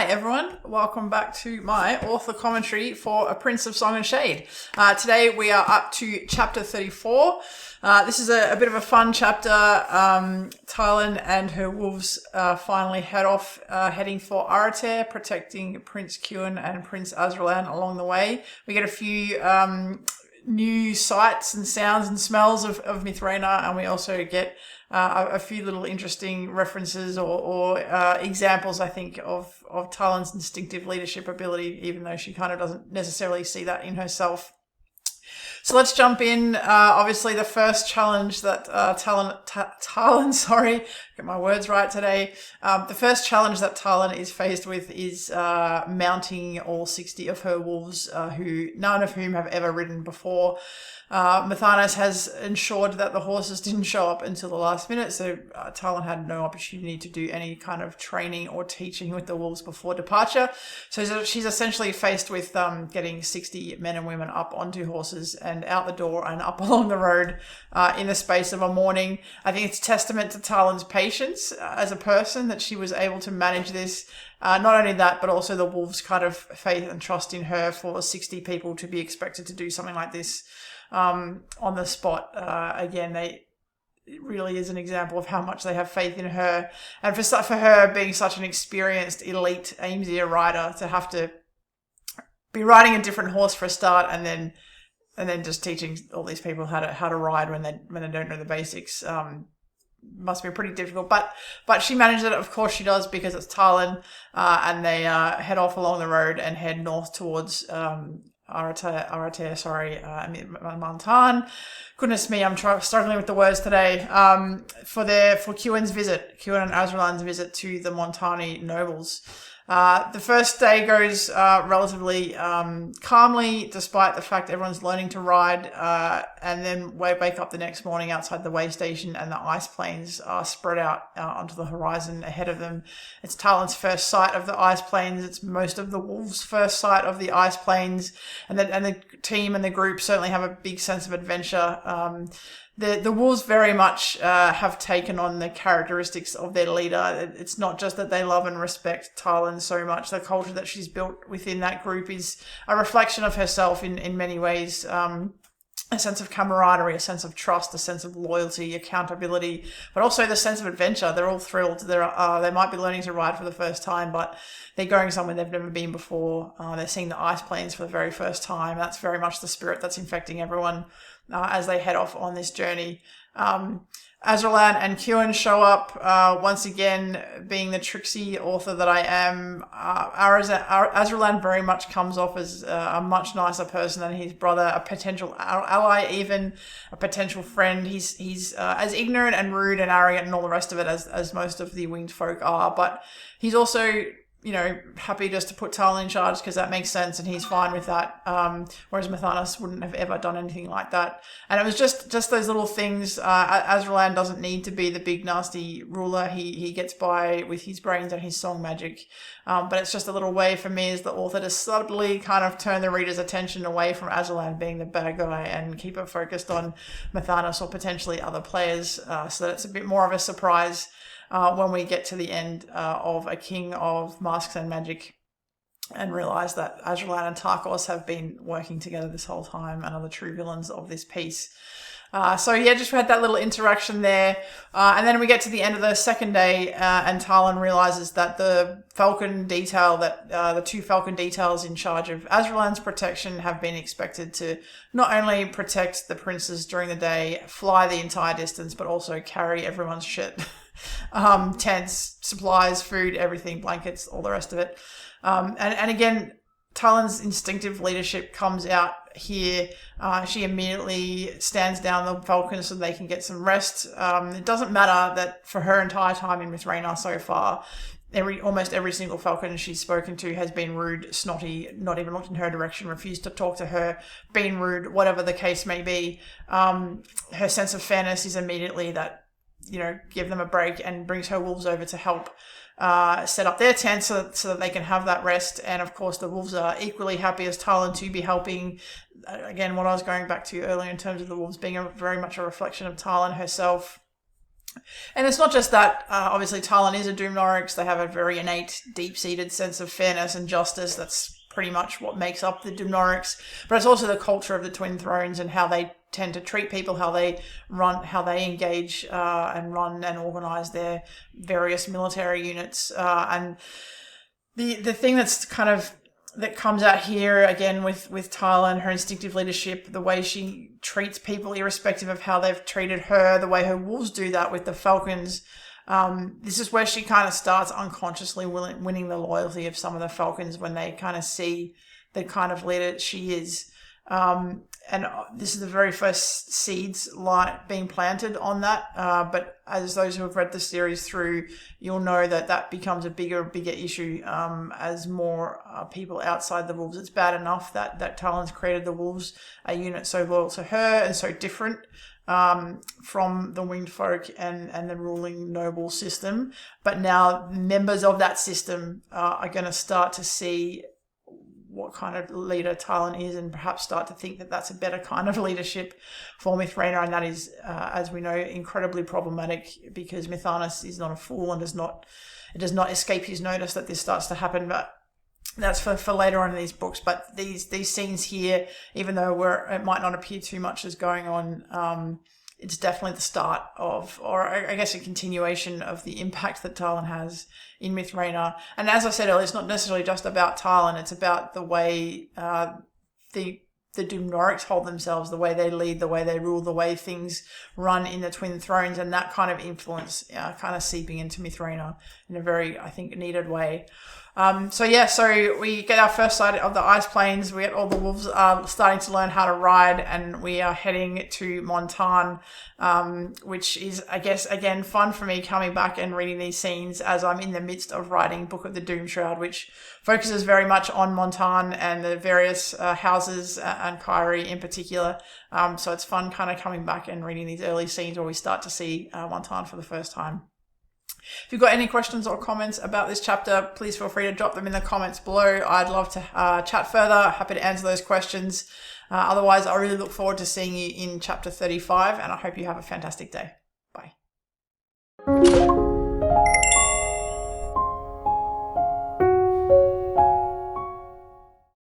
everyone, welcome back to my author commentary for A Prince of Song and Shade. Today we are up to chapter 34. This is a bit of a fun chapter. Talyn and her wolves finally head off, heading for Arater, protecting Prince Kewin and Prince Azralan along the way. We get a few new sights and sounds and smells of Mithrena, and we also get a few little interesting references or examples, I think, of Talyn's instinctive leadership ability, even though she kind of doesn't necessarily see that in herself. So let's jump in. Obviously, the first challenge that Talyn, get my words right today. The first challenge that Talyn is faced with is mounting all 60 of her wolves, none of whom have ever ridden before. Montagn has ensured that the horses didn't show up until the last minute, so Talyn had no opportunity to do any kind of training or teaching with the wolves before departure. So she's essentially faced with getting 60 men and women up onto horses and out the door and up along the road in the space of a morning. I think it's a testament to Talyn's patience as a person that she was able to manage this. Not only that, but also the wolves' kind of faith and trust in her for 60 people to be expected to do something like this on the spot. Again, it really is an example of how much they have faith in her, and for her being such an experienced elite Aimsir rider to have to be riding a different horse for a start, and then just teaching all these people how to ride when they don't know the basics must be pretty difficult. But she manages it. Of course she does, because it's Talyn, and they head off along the road and head north towards Montagn. Goodness me, I'm struggling with the words today. For Kewin and Azralan's visit to the Montagn nobles. The first day goes relatively calmly, despite the fact everyone's learning to ride, and then wake up the next morning outside the way station, and the ice plains are spread out onto the horizon ahead of them. It's Talyn's first sight of the ice plains. It's most of the wolves' first sight of the ice plains, and the team and the group certainly have a big sense of adventure. The wolves very much have taken on the characteristics of their leader. It's not just that they love and respect Talyn so much. The culture that she's built within that group is a reflection of herself in many ways. A sense of camaraderie, a sense of trust, a sense of loyalty, accountability, but also the sense of adventure. They're all thrilled. They might be learning to ride for the first time, but they're going somewhere they've never been before. They're seeing the ice plains for the very first time. That's very much the spirit that's infecting everyone as they head off on this journey. Azralan and Kewin show up, once again, being the tricksy author that I am. Azralan very much comes off as a much nicer person than his brother, a potential ally, even a potential friend. He's as ignorant and rude and arrogant and all the rest of it as most of the winged folk are, but he's also, happy just to put Talyn in charge because that makes sense, and he's fine with that. Whereas Montagn wouldn't have ever done anything like that. And it was just those little things. Azralan doesn't need to be the big nasty ruler. He gets by with his brains and his song magic. But it's just a little way for me as the author to subtly kind of turn the reader's attention away from Azralan being the bad guy and keep it focused on Montagn or potentially other players, so that it's a bit more of a surprise when we get to the end of A King of Masks and Magic and realise that Azralan and Tarkos have been working together this whole time and are the true villains of this piece. Just had that little interaction there. And then we get to the end of the second day, and Talyn realises that the two falcon details in charge of Azralan's protection have been expected to not only protect the princes during the day, fly the entire distance, but also carry everyone's shit. Tents, supplies, food, everything, blankets, all the rest of it. And again, Talyn's instinctive leadership comes out here. She immediately stands down the falcons so they can get some rest. It doesn't matter that for her entire time in Mithrena so far, almost every single falcon she's spoken to has been rude, snotty, not even looked in her direction, refused to talk to her, been rude, whatever the case may be. Her sense of fairness is immediately that, give them a break, and brings her wolves over to help set up their tents so that they can have that rest. And of course the wolves are equally happy as Talyn to be helping. Again, what I was going back to earlier in terms of the wolves being very much a reflection of Talyn herself. And it's not just that, obviously Talyn is a Doomnorix. They have a very innate, deep-seated sense of fairness and justice. That's pretty much what makes up the Doomnorix. But it's also the culture of the Twin Thrones and how they tend to treat people, how they run, how they engage and run and organize their various military units. And the thing that's kind of that comes out here again with Talyn, her instinctive leadership, the way she treats people irrespective of how they've treated her, the way her wolves do that with the falcons. This is where she kind of starts unconsciously winning the loyalty of some of the falcons when they kind of see the kind of leader she is. And this is the very first seeds being planted on that. But as those who have read the series through, you'll know that becomes a bigger issue as more people outside the wolves. It's bad enough that Talyn's created the wolves, a unit so loyal to her and so different from the winged folk and the ruling noble system. But now members of that system are going to start to see what kind of leader Talyn is and perhaps start to think that that's a better kind of leadership for Mithraena, and that is, as we know, incredibly problematic because Mithanas is not a fool and does not escape his notice that this starts to happen. But that's for later on in these books. But these scenes here, even though it might not appear too much is going on, it's definitely the start of, or I guess a continuation of the impact that Talyn has in Mithraena. And as I said earlier, it's not necessarily just about Talyn, it's about the way the Doomnorix hold themselves, the way they lead, the way they rule, the way things run in the Twin Thrones, and that kind of influence kind of seeping into Mithraena in a very, I think, needed way. So we get our first sight of the ice plains. We get all the wolves starting to learn how to ride, and we are heading to Montagn, which is, I guess, again, fun for me coming back and reading these scenes as I'm in the midst of writing Book of the Doomshroud, which focuses very much on Montagn and the various houses and Kyrie in particular. So it's fun kind of coming back and reading these early scenes where we start to see Montagn for the first time. If you've got any questions or comments about this chapter, please feel free to drop them in the comments below. I'd love to chat further. Happy to answer those questions. Otherwise, I really look forward to seeing you in chapter 35, and I hope you have a fantastic day.